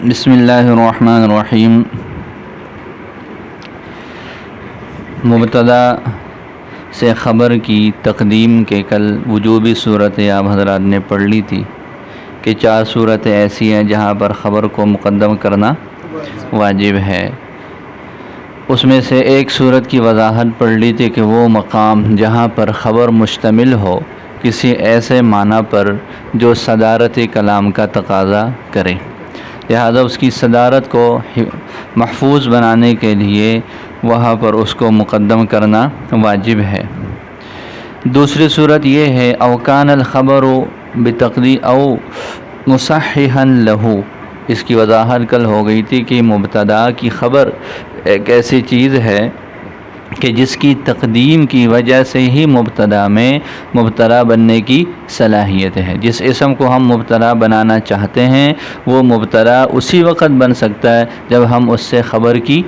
بسم اللہ الرحمن الرحیم۔ مبتدا سے خبر کی تقدیم کے کل وجوبی صورتیں آپ حضرات نے پڑھ لی تھی کہ 4 صورتیں ایسی ہیں جہاں پر خبر کو مقدم کرنا واجب ہے۔ اس میں سے ایک صورت کی وضاحت پڑھ لی تھی کہ وہ مقام جہاں پر خبر مشتمل ہو کسی ایسے معنی پر جو صدارت کلام کا تقاضا کرے، لہذا اس کی صدارت کو محفوظ بنانے کے لیے وہاں پر اس کو مقدم کرنا واجب ہے۔ دوسری صورت یہ ہے اوکان الخبر بتقدیم او مصححا لہو۔ اس کی وضاحت کل ہو گئی تھی کہ مبتدا کی خبر ایک ایسی چیز ہے کہ جس کی تقدیم کی وجہ سے ہی مبتدا میں مبتدا بننے کی صلاحیت ہے۔ جس اسم کو ہم مبتدا بنانا چاہتے ہیں وہ مبتدا اسی وقت بن سکتا ہے جب ہم اس سے خبر کی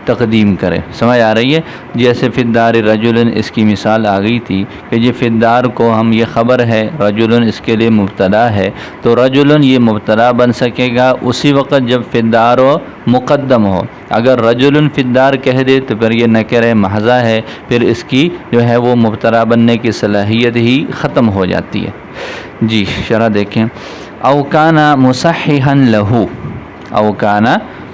تقدیم کریں۔ سمجھ آ رہی ہے؟ جیسے فی الدار رجل، اس کی مثال آ گئی تھی کہ یہ فی الدار کو ہم یہ خبر ہے، رجل اس کے لیے مبتدا ہے، تو رجل یہ مبتدا بن سکے گا اسی وقت جب فی الدار مقدم ہو۔ اگر رجل فی الدار کہہ دے تو پھر یہ نکرہ محضہ ہے، پھر اس کی جو ہے وہ مبتدا بننے کی صلاحیت ہی ختم ہو جاتی ہے۔ جی شرح دیکھیں، او کان مصححا لہو، او کان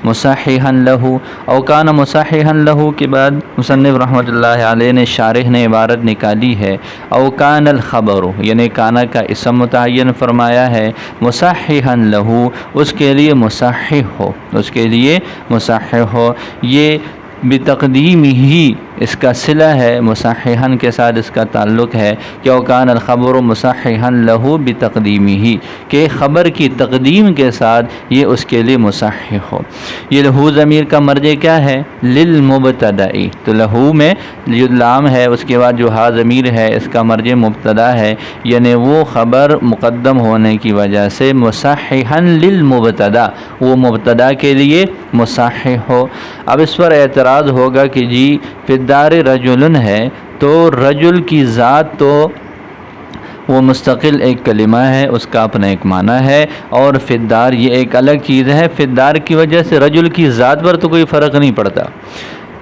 مصححا لہو، او کان مصححا لہو کے بعد مصنف رحمۃ اللہ علیہ نے شارح نے عبارت نکالی ہے او کان الخبر، یعنی کانا کا اسم متعین فرمایا ہے، مصححا لہو اس کے لیے مصحح ہو، اس کے لیے مصحح ہو، یہ بتقدیم ہی اس کا صلہ ہے، مصححا کے ساتھ اس کا تعلق ہے کہ اوکان الخبر مصححا لہو بتقدیمی ہی، کہ خبر کی تقدیم کے ساتھ یہ اس کے لیے مصحح ہو۔ یہ لہو ضمیر کا مرجع کیا ہے؟ للمبتدائی، تو لہو میں جو لام ہے اس کے بعد جو ہا ضمیر ہے اس کا مرجع مبتدا ہے، یعنی وہ خبر مقدم ہونے کی وجہ سے مصححا للمبتدا، وہ مبتدا کے لیے مصحح ہو۔ اب اس پر اعتراض ہوگا کہ جی فی الدار رجل ہے تو رجل کی ذات تو وہ مستقل ایک کلمہ ہے، اس کا اپنا ایک معنی ہے، اور فی الدار یہ ایک الگ چیز ہے۔ فی الدار کی وجہ سے رجل کی ذات پر تو کوئی فرق نہیں پڑتا۔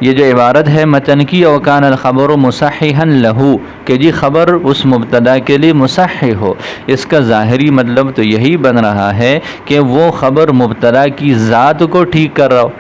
یہ جو عبارت ہے متن کی اوکان الخبر مصححا لہو کہ جی خبر اس مبتدا کے لیے مصحح ہو، اس کا ظاہری مطلب تو یہی بن رہا ہے کہ وہ خبر مبتدا کی ذات کو ٹھیک کر رہا ہو۔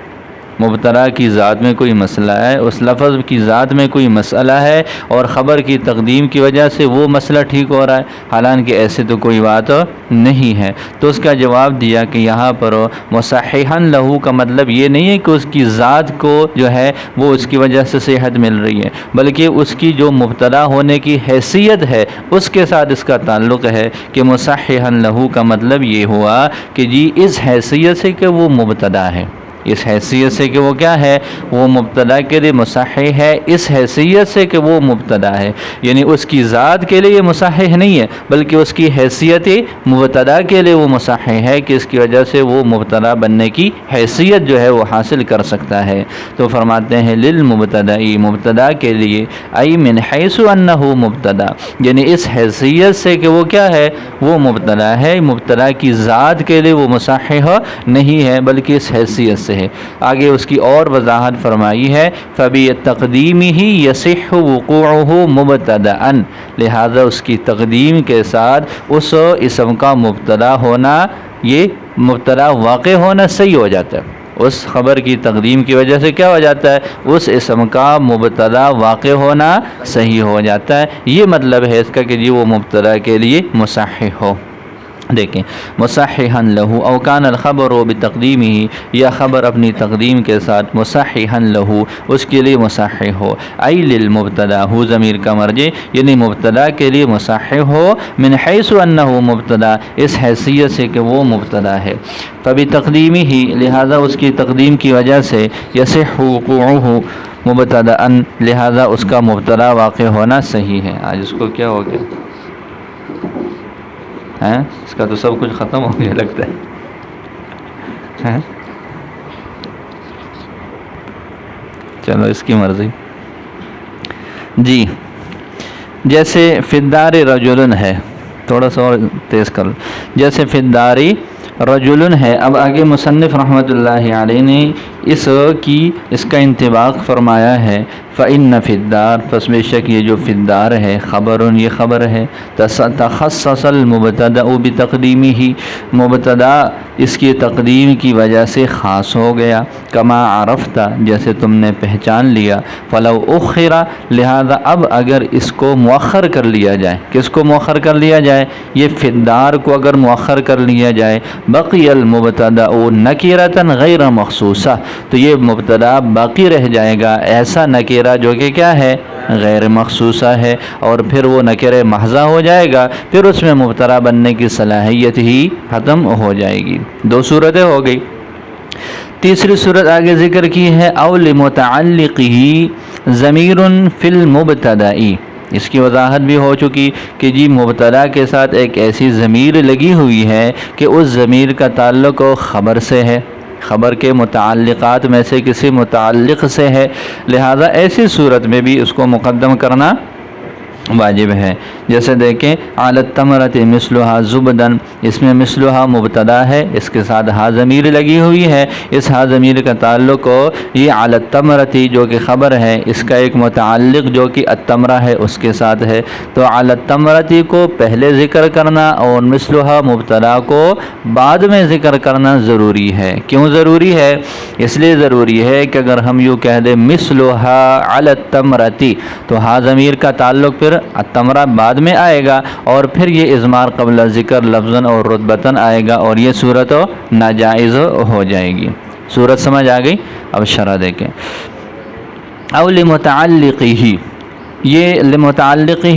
مبتدا کی ذات میں کوئی مسئلہ ہے، اس لفظ کی ذات میں کوئی مسئلہ ہے اور خبر کی تقدیم کی وجہ سے وہ مسئلہ ٹھیک ہو رہا ہے، حالانکہ ایسے تو کوئی بات نہیں ہے۔ تو اس کا جواب دیا کہ یہاں پر مصححا لہو کا مطلب یہ نہیں ہے کہ اس کی ذات کو جو ہے وہ اس کی وجہ سے صحت مل رہی ہے، بلکہ اس کی جو مبتدا ہونے کی حیثیت ہے اس کے ساتھ اس کا تعلق ہے کہ مصححا لہو کا مطلب یہ ہوا کہ جی اس حیثیت سے کہ وہ مبتدا ہے، اس حیثیت سے کہ وہ کیا ہے، وہ مبتدا کے لیے مصحح ہے، اس حیثیت سے کہ وہ مبتدا ہے، یعنی اس کی ذات کے لیے یہ مصحح نہیں ہے بلکہ اس کی حیثیت مبتدا کے لیے وہ مصحح ہے کہ اس کی وجہ سے وہ مبتدا بننے کی حیثیت جو ہے وہ حاصل کر سکتا ہے۔ تو فرماتے ہیں للمبتدائی، مبتدا کے لیے، ای من حیث انہ مبتدا، یعنی اس حیثیت سے کہ وہ کیا ہے، وہ مبتدا ہے، مبتدا کی ذات کے لیے وہ مصحح نہیں ہے بلکہ اس حیثیت سے ہے۔ آگے اس کی اور وضاحت فرمائی ہے فَبِتَقْدِيمِهِ يَصِحُّ وُقُوعُهُ مُبْتَدَأً، لہذا اس کی تقدیم کے ساتھ اس اسم کا مبتدا ہونا، یہ مبتدا واقع ہونا صحیح ہو جاتا ہے۔ اس خبر کی تقدیم کی وجہ سے کیا ہو جاتا ہے، اس اسم کا مبتدا واقع ہونا صحیح ہو جاتا ہے۔ یہ مطلب ہے اس کا کہ جی وہ مبتدا کے لیے مصحح ہو۔ دیکھیں مصححا لہو او کان الخبر بتقدیمہ، یا خبر اپنی تقدیم کے ساتھ مصححا لہو اس کے لیے مصحح ہو، ای للمبتدا، ہو ضمیر کا مرجع یعنی مبتدا کے لیے مصحح ہو، من حیث انہ مبتدا، اس حیثیت سے کہ وہ مبتدا ہے، فبتقدیمہ، لہذا اس کی تقدیم کی وجہ سے، یصح وقوعہ مبتدأ، لہذا اس کا مبتدا واقع ہونا صحیح ہے۔ آج اس کو کیا ہو گیا ہے، اس کا تو سب کچھ ختم ہو گیا لگتا ہے۔ چلو اس کی مرضی۔ جی جیسے فی الدار رجل ہے، تھوڑا سا اور تیز کر، جیسے فی الدار رجلن ہے۔ اب آگے مصنف رحمۃ اللہ علیہ نے اس کا انطباق فرمایا ہے، فإن فی الدار، پس بے شک یہ جو فی الدار ہے خبر، یہ خبر ہے، تخصص المبتدأ بتقدیمہ، مبتدا اس کی تقدیم کی وجہ سے خاص ہو گیا، کما عرفت، جیسے تم نے پہچان لیا، فلو اخر، لہذا اب اگر اس کو مؤخر کر لیا جائے، کس کو مؤخر کر لیا جائے؟ یہ فی الدار کو اگر مؤخر کر لیا جائے، بقی المبتدأ نکرۃ غیر مخصوصہ، تو یہ مبتدا باقی رہ جائے گا ایسا نکرہ جو کہ کیا ہے؟ غیر مخصوصہ ہے، اور پھر وہ نکرہ محضہ ہو جائے گا، پھر اس میں مبتدا بننے کی صلاحیت ہی ختم ہو جائے گی۔ دو صورتیں ہو گئی۔ تیسری صورت آگے ذکر کی ہے، او لمتعلقہ ضمیر فی المبتدأ، اس کی وضاحت بھی ہو چکی کہ جی مبتدا کے ساتھ ایک ایسی ضمیر لگی ہوئی ہے کہ اس ضمیر کا تعلق خبر سے ہے، خبر کے متعلقات میں سے کسی متعلق سے ہے، لہذا ایسی صورت میں بھی اس کو مقدم کرنا واجب ہے۔ جیسے دیکھیں علی التمرۃ مثلھا زبدن، اس میں مثلھا مبتدا ہے، اس کے ساتھ ہا ضمیر لگی ہوئی ہے، اس ہا ضمیر کا تعلق یہ علی التمرۃ جو کہ خبر ہے، اس کا ایک متعلق جو کہ التمرہ ہے اس کے ساتھ ہے، تو علی التمرۃ کو پہلے ذکر کرنا اور مثلھا مبتدا کو بعد میں ذکر کرنا ضروری ہے۔ کیوں ضروری ہے؟ اس لیے ضروری ہے کہ اگر ہم یوں کہہ دیں مثلھا علی التمرۃ، تو ہا ضمیر کا تعلق پھر التمرہ بعد میں آئے گا، اور پھر یہ اضمار قبل ذکر لفظاً اور رتبتاً آئے گا، اور یہ صورت ناجائز ہو جائے گی۔ صورت سمجھ آ گئی؟ اب شرح دیکھیں، او لمتعلقہ، یہ لمتعلقہ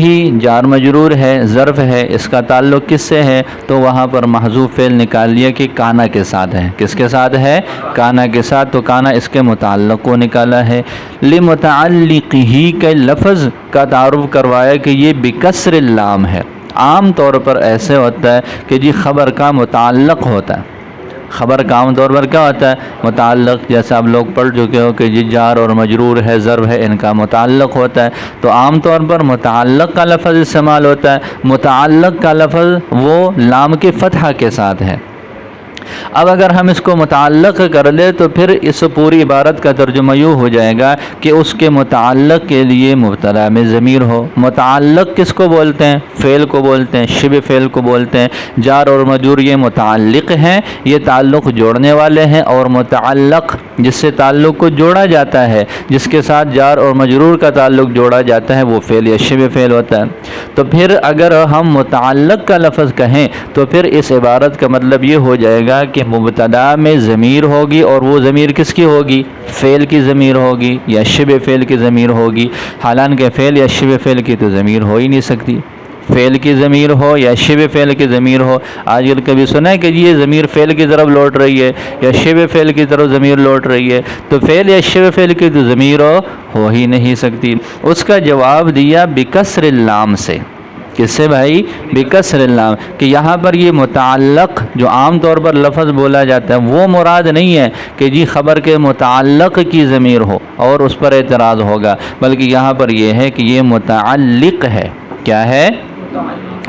جار مجرور ہے، ظرف ہے، اس کا تعلق کس سے ہے؟ تو وہاں پر محذوف فعل نکال لیا کہ کانا کے ساتھ ہے۔ کس کے ساتھ ہے؟ کانا کے ساتھ، تو کانا اس کے متعلق کو نکالا ہے۔ لمتعلقہ کے لفظ کا تعارف کروایا کہ یہ بکسر اللام ہے۔ عام طور پر ایسے ہوتا ہے کہ جی خبر کا متعلق ہوتا ہے، خبر کا عام طور پر کیا ہوتا ہے؟ متعلق، جیسے آپ لوگ پڑھ چکے ہو کہ جی جار اور مجرور ہے، ضرب ہے، ان کا متعلق ہوتا ہے، تو عام طور پر متعلق کا لفظ استعمال ہوتا ہے۔ متعلق کا لفظ وہ لام کے فتحہ کے ساتھ ہے۔ اب اگر ہم اس کو متعلق کر لیں تو پھر اس پوری عبارت کا ترجمہ یوں ہو جائے گا کہ اس کے متعلق کے لیے مبتدا میں ضمیر ہو۔ متعلق کس کو بولتے ہیں؟ فعل کو بولتے ہیں، شبہ فعل کو بولتے ہیں۔ جار اور مجرور یہ متعلق ہیں، یہ تعلق جوڑنے والے ہیں، اور متعلق جس سے تعلق کو جوڑا جاتا ہے، جس کے ساتھ جار اور مجرور کا تعلق جوڑا جاتا ہے، وہ فعل یا شبہ فعل ہوتا ہے۔ تو پھر اگر ہم متعلق کا لفظ کہیں تو پھر اس عبارت کا مطلب یہ ہو جائے گا کہ مبتدا میں ضمیر ہوگی، اور وہ ضمیر کس کی ہوگی؟ فعل کی ضمیر ہوگی یا شبہ فعل کی ضمیر ہوگی، حالانکہ فعل یا شبہ فعل کی تو ضمیر ہو ہی نہیں سکتی۔ فعل کی ضمیر ہو یا شبہ فعل کی ضمیر ہو، آج کل کبھی سنا ہے کہ یہ ضمیر فعل کی طرف لوٹ رہی ہے یا شبہ فعل کی طرف ضمیر لوٹ رہی ہے؟ تو فعل یا شبہ فعل کی تو ضمیر ہو ہی نہیں سکتی۔ اس کا جواب دیا بکسر اللام سے۔ کس سے بھائی؟ بکسر اللام، کہ یہاں پر یہ متعلق جو عام طور پر لفظ بولا جاتا ہے وہ مراد نہیں ہے کہ جی خبر کے متعلق کی ضمیر ہو اور اس پر اعتراض ہوگا، بلکہ یہاں پر یہ ہے کہ یہ متعلق ہے۔ کیا ہے؟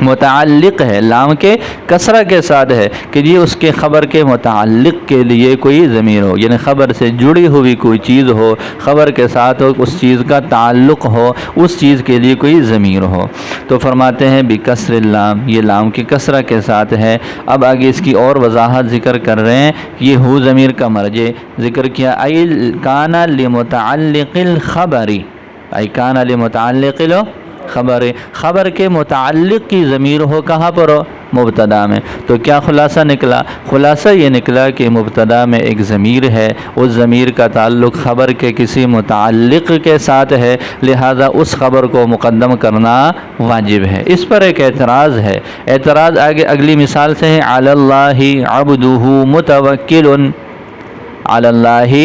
متعلق ہے، لام کے کسرہ کے ساتھ ہے کہ جی اس کے خبر کے متعلق کے لیے کوئی ضمیر ہو، یعنی خبر سے جڑی ہوئی کوئی چیز ہو، خبر کے ساتھ اس چیز کا تعلق ہو، اس چیز کے لیے کوئی ضمیر ہو۔ تو فرماتے ہیں بکسر اللام، یہ لام کے کسرہ کے ساتھ ہے۔ اب آگے اس کی اور وضاحت ذکر کر رہے ہیں۔ یہ ہو ضمیر کا مرجع ذکر کیا، ای کان لمتعلق الخبر، ای کان لمتعلق خبر کے متعلق کی ضمیر ہو کہاں پر ہو؟ مبتدا میں۔ تو کیا خلاصہ نکلا؟ خلاصہ یہ نکلا کہ مبتدا میں ایک ضمیر ہے، اس ضمیر کا تعلق خبر کے کسی متعلق کے ساتھ ہے، لہذا اس خبر کو مقدم کرنا واجب ہے۔ اس پر ایک اعتراض ہے، اعتراض آگے اگلی مثال سے ہے، علی اللہ عبدہ متوکل، علی اللہ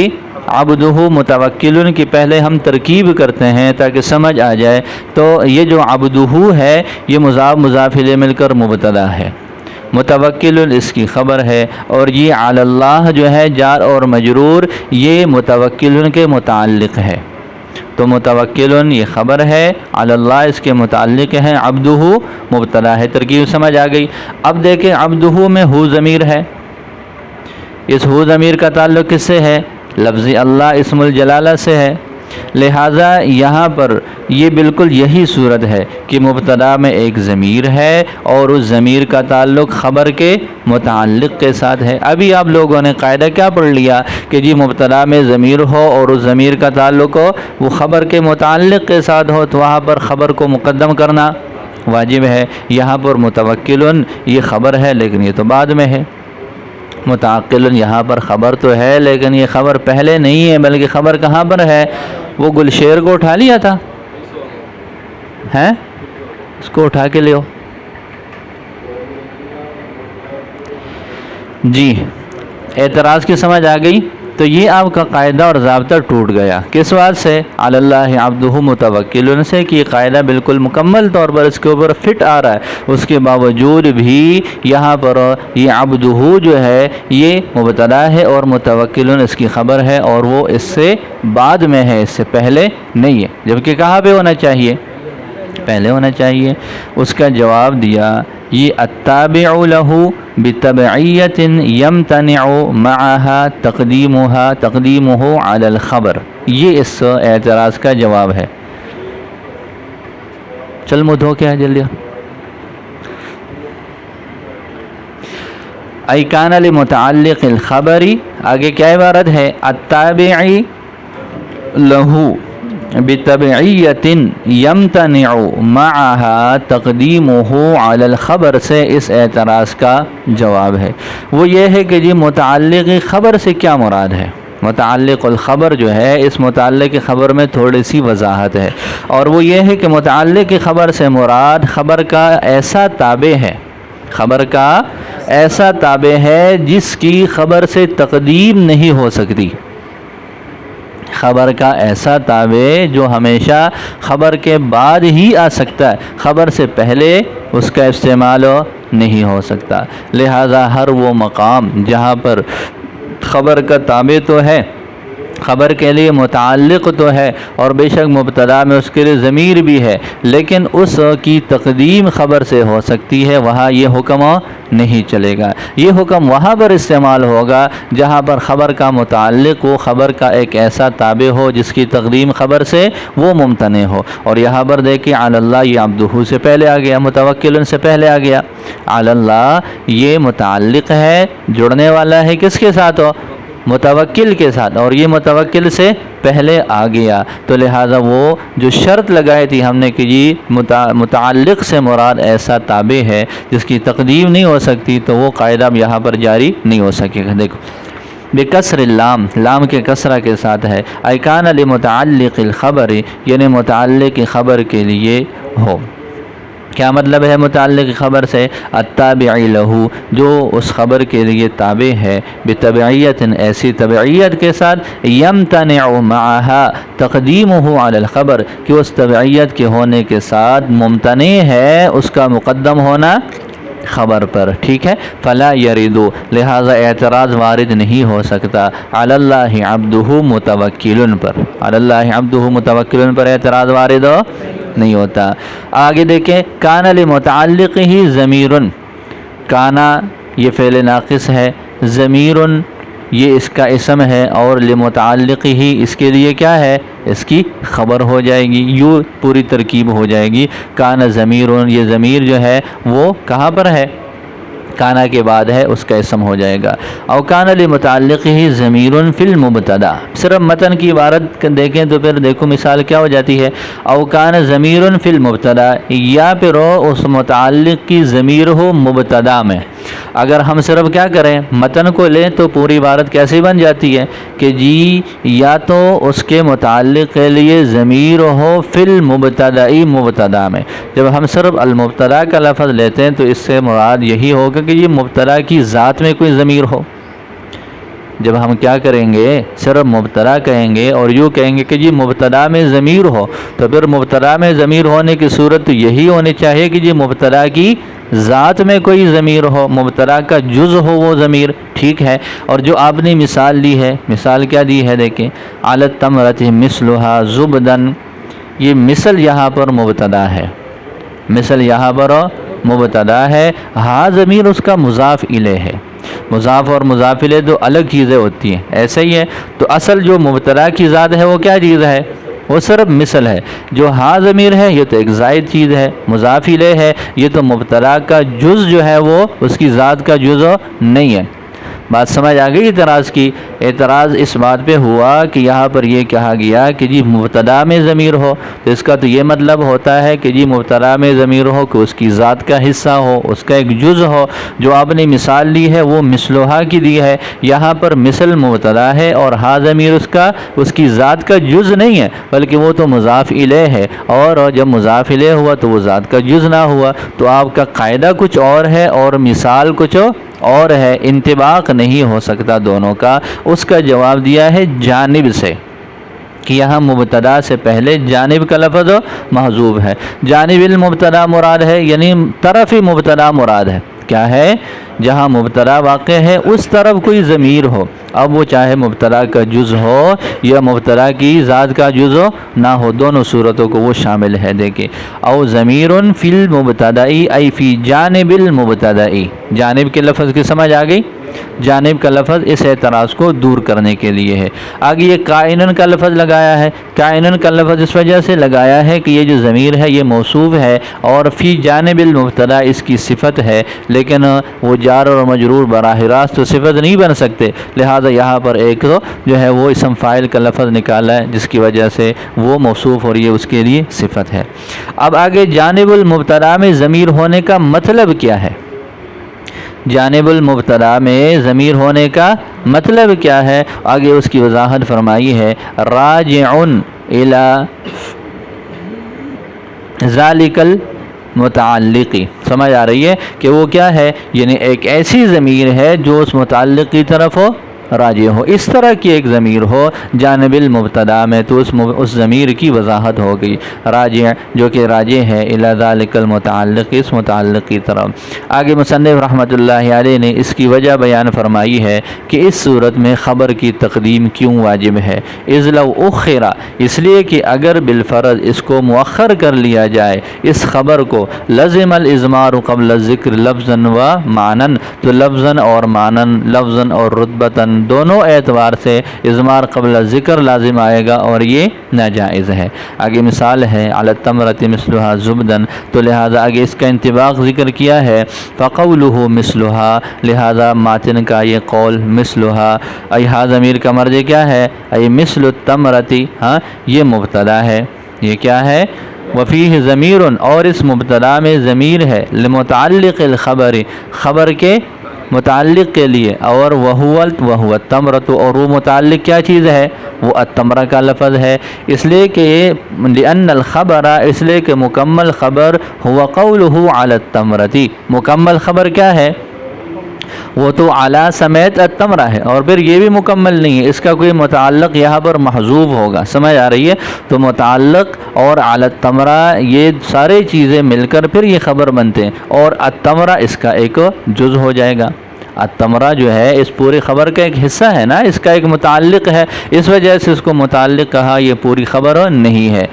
عبدہ متوکل کی پہلے ہم ترکیب کرتے ہیں تاکہ سمجھ آ جائے۔ تو یہ جو عبدہ ہے یہ مضاف مضاف الیہ مل کر مبتدا ہے، متوکل اس کی خبر ہے، اور یہ علی اللہ جو ہے جار اور مجرور یہ متوکل کے متعلق ہے۔ تو متوکل یہ خبر ہے، علی اللہ اس کے متعلق ہے، عبدہ مبتدا ہے۔ ترکیب سمجھ آ گئی؟ اب دیکھیں عبدہ میں ہو ضمیر ہے، اس ہو ضمیر کا تعلق کس سے ہے؟ لفظ اللہ اسم الجلالہ سے ہے، لہٰذا یہاں پر یہ بالکل یہی صورت ہے کہ مبتدا میں ایک ضمیر ہے اور اس ضمیر کا تعلق خبر کے متعلق کے ساتھ ہے۔ ابھی آپ لوگوں نے قاعدہ کیا پڑھ لیا کہ جی مبتدا میں ضمیر ہو اور اس ضمیر کا تعلق ہو وہ خبر کے متعلق کے ساتھ ہو تو وہاں پر خبر کو مقدم کرنا واجب ہے۔ یہاں پر متوکل یہ خبر ہے لیکن یہ تو بعد میں ہے، متعقل یہاں پر خبر تو ہے لیکن یہ خبر پہلے نہیں ہے، بلکہ خبر کہاں پر ہے؟ وہ گلشیر کو اٹھا لیا تھا، ہیں اس کو اٹھا کے لیو۔ جی اعتراض کی سمجھ آ گئی؟ تو یہ آپ کا قاعدہ اور ضابطہ ٹوٹ گیا، کس بات سے؟ علی اللہ عبدہ متوکل سے، کہ یہ قاعدہ بالکل مکمل طور پر اس کے اوپر فٹ آ رہا ہے، اس کے باوجود بھی یہاں پر یہ عبدہ جو ہے یہ مبتدا ہے اور متوکل اس کی خبر ہے اور وہ اس سے بعد میں ہے، اس سے پہلے نہیں ہے، جبکہ کہاں پہ ہونا چاہیے؟ پہلے ہونا چاہیے۔ اس کا جواب دیا یہ التابع له بتبعیت یمتنع معها تقدیمه علی الخبر، یہ اس اعتراض کا جواب ہے۔ چل منہ دھو کے جلدی۔ ای کان لمتعلق الخبر، آگے کیا عبارت ہے؟ التابع له بتبعیت یمتنع معها تقدیمه علی الخبر سے اس اعتراض کا جواب ہے۔ وہ یہ ہے کہ جی متعلق خبر سے کیا مراد ہے؟ متعلق الخبر جو ہے اس متعلق خبر میں تھوڑی سی وضاحت ہے، اور وہ یہ ہے کہ متعلق خبر سے مراد خبر کا ایسا تابع ہے، خبر کا ایسا تابع ہے جس کی خبر سے تقدیم نہیں ہو سکتی، خبر کا ایسا تابع جو ہمیشہ خبر کے بعد ہی آ سکتا ہے، خبر سے پہلے اس کا استعمال نہیں ہو سکتا۔ لہذا ہر وہ مقام جہاں پر خبر کا تابع تو ہے، خبر کے لیے متعلق تو ہے اور بے شک مبتدا میں اس کے لیے ضمیر بھی ہے، لیکن اس کی تقدیم خبر سے ہو سکتی ہے، وہاں یہ حکم نہیں چلے گا۔ یہ حکم وہاں پر استعمال ہوگا جہاں پر خبر کا متعلق ہو، خبر کا ایک ایسا تابع ہو جس کی تقدیم خبر سے وہ ممتنع ہو۔ اور یہاں پر دیکھیں علی اللہ یہ عبدہ سے پہلے آ گیا، متوکل سے پہلے آ گیا، علی اللہ یہ متعلق ہے، جڑنے والا ہے کس کے ساتھ ہو؟ متوکل کے ساتھ، اور یہ متوکل سے پہلے آ گیا، تو لہٰذا وہ جو شرط لگائی تھی ہم نے کہ جی متعلق سے مراد ایسا تابع ہے جس کی تقدیم نہیں ہو سکتی، تو وہ قاعدہ اب یہاں پر جاری نہیں ہو سکے گا۔ دیکھو بکسر اللام، لام کے کسرہ کے ساتھ ہے، ای کان لمتعلق الخبر، یعنی متعلق خبر کے لیے ہو۔ کیا مطلب ہے متعلق خبر سے؟ التابع له، جو اس خبر کے لیے تابع ہے، بتبعیت ایسی تبعیت کے ساتھ، یمتنع معها تقدیمه علی الخبر، کہ اس تبعیت کے ہونے کے ساتھ ممتنع ہے اس کا مقدم ہونا خبر پر، ٹھیک ہے۔ فلا یرد، لہذا اعتراض وارد نہیں ہو سکتا، علی اللہ عبدہ متوکل پر، علی اللہ عبدہ متوکل پر اعتراض وارد نہیں ہوتا۔ آگے دیکھیں کان لمتعلق ہی ضمیر، کانا یہ فعل ناقص ہے، ضمیر یہ اس کا اسم ہے، اور لمتعلق ہی اس کے لیے کیا ہے؟ اس کی خبر ہو جائے گی، یوں پوری ترکیب ہو جائے گی۔ کان ضمیر، یہ ضمیر جو ہے وہ کہاں پر ہے؟ کانا کے بعد ہے، اس کا اسم ہو جائے گا۔ او کان لمتعلق ہی ضمیر فی المبتدا، صرف متن کی عبارت دیکھیں تو پھر دیکھو مثال کیا ہو جاتی ہے، او کان ضمیر فی المبتدا، یا پھر اس متعلق کی ضمیر ہو مبتدا میں۔ اگر ہم صرف کیا کریں متن کو لیں تو پوری عبارت کیسی بن جاتی ہے کہ جی یا تو اس کے متعلق کے لیے ضمیر ہو فی المبتدائی، مبتدا میں۔ جب ہم صرف المبتدا کا لفظ لیتے ہیں تو اس سے مراد یہی ہوگا کہ یہ مبتدا کی ذات میں کوئی ضمیر ہو۔ جب ہم کیا کریں گے صرف مبتدا کہیں گے اور یوں کہیں گے کہ جی مبتدا میں ضمیر ہو، تو پھر مبتدا میں ضمیر ہونے کی صورت تو یہی ہونی چاہیے کہ جی مبتدا کی ذات میں کوئی ضمیر ہو، مبتدا کا جز ہو وہ ضمیر، ٹھیک ہے۔ اور جو آپ نے مثال لی ہے، مثال کیا دی ہے دیکھیں، علی التمرۃ مثلھا زبدن، یہ مثل یہاں پر مبتدا ہے، مثل یہاں پر مبتدا ہے، ہاں ضمیر اس کا مضاف الیہ ہے۔ مضاف اور مضاف الیہ دو الگ چیزیں ہوتی ہیں، ایسا ہی ہے۔ تو اصل جو مبتدا کی ذات ہے وہ کیا چیز ہے؟ وہ صرف مثل ہے۔ جو ہاں ضمیر ہے یہ تو ایک زائد چیز ہے، مضاف الیہ ہے یہ تو مبتدا کا جز جو ہے وہ اس کی ذات کا جز نہیں ہے۔ بات سمجھ آ گئی اعتراض کی؟ اعتراض اس بات پہ ہوا کہ یہاں پر یہ کہا گیا کہ جی مبتدا میں ضمیر ہو، تو اس کا تو یہ مطلب ہوتا ہے کہ جی مبتدا میں ضمیر ہو کہ اس کی ذات کا حصہ ہو، اس کا ایک جز ہو۔ جو آپ نے مثال لی ہے وہ مثلھا کی دی ہے، یہاں پر مثل مبتدا ہے اور ہا ضمیر اس کی ذات کا جز نہیں ہے، بلکہ وہ تو مضاف الیہ ہے، اور جب مضاف الیہ ہوا تو وہ ذات کا جز نہ ہوا۔ تو آپ کا قاعدہ کچھ اور ہے اور مثال کچھ اور ہے، انطباق نہیں ہو سکتا دونوں کا۔ اس کا جواب دیا ہے جانب سے، کہ یہاں مبتدا سے پہلے جانب کا لفظ محذوف ہے۔ جانب المبتدا مراد ہے، یعنی طرف مبتدا مراد ہے۔ کیا ہے؟ جہاں مبتدا واقع ہے اس طرف کوئی ضمیر ہو، اب وہ چاہے مبتدا کا جز ہو یا مبتدا کی ذات کا جز نہ ہو، دونوں صورتوں کو وہ شامل ہے۔ دیکھیں، او ضمیر فی المبتدائی ای فی جانب المبتدائی، جانب کے لفظ کی سمجھ آ گئی؟ جانب کا لفظ اس اعتراض کو دور کرنے کے لیے ہے۔ آگے یہ کائنن کا لفظ لگایا ہے، کائنن کا لفظ اس وجہ سے لگایا ہے کہ یہ جو ضمیر ہے یہ موصوف ہے اور فی جانب المبتدا اس کی صفت ہے، لیکن وہ جار اور مجرور براہ راست تو صفت نہیں بن سکتے، لہذا یہاں پر ایک جو ہے وہ اسم فاعل کا لفظ نکالا ہے جس کی وجہ سے وہ موصوف اور یہ اس کے لیے صفت ہے۔ اب آگے جانب المبتدا میں ضمیر ہونے کا مطلب کیا ہے؟ جانب المبتدا میں ضمیر ہونے کا مطلب کیا ہے؟ آگے اس کی وضاحت فرمائی ہے، راجعن الی ذالک المتعلقی، سمجھ آ رہی ہے کہ وہ کیا ہے؟ یعنی ایک ایسی ضمیر ہے جو اس متعلق کی طرف ہو راجع ہو، اس طرح کی ایک ضمیر ہو جانب المبتدا میں، تو اس ضمیر کی وضاحت ہو گئی، راجع جو کہ راجع ہے الی ذالک المتعلق، اس متعلق کی طرف۔ آگے مصنف رحمۃ اللہ علیہ نے اس کی وجہ بیان فرمائی ہے کہ اس صورت میں خبر کی تقدیم کیوں واجب ہے؟ اذ لو اخر، اس لیے کہ اگر بالفرض اس کو مؤخر کر لیا جائے اس خبر کو، لزم الاضمار قبل الذکر لفظا و معنی، تو لفظا اور معنی، لفظا اور رتبۃ دونوں اعتبار سے اضمار قبل ذکر لازم آئے گا اور یہ ناجائز ہے۔ آگے مثال ہے علی التمرۃ مثلھا زبدا، تو لہذا آگے اس کا انطباق ذکر کیا ہے، فقولہ مثلھا، لہذا ماتن کا یہ قول مثلھا، ای ہا ضمیر کا مرجع کیا ہے؟ ای مثل التمرۃ، ہاں یہ مبتدا ہے، یہ کیا ہے؟ وفیہ ضمیر، اور اس مبتدا میں ضمیر ہے، لمتعلق الخبر، خبر کے متعلق کے لیے، اور وہو التمرۃ، اور وہ متعلق کیا چیز ہے؟ وہ التمرہ کا لفظ ہے، اس لیے کہ لأن الخبر، اس لیے کہ مکمل خبر ہوا قولہ علی التمرۃ، مکمل خبر کیا ہے؟ وہ تو علی سمیت التمرہ ہے، اور پھر یہ بھی مکمل نہیں ہے، اس کا کوئی متعلق یہاں پر محذوف ہوگا، سمجھ آ رہی ہے؟ تو متعلق اور علی التمرہ یہ سارے چیزیں مل کر پھر یہ خبر بنتے ہیں، اور التمرہ اس کا ایک جز ہو جائے گا۔ التمرہ جو ہے اس پوری خبر کا ایک حصہ ہے نا، اس کا ایک متعلق ہے، اس وجہ سے اس کو متعلق کہا، یہ پوری خبر نہیں ہے۔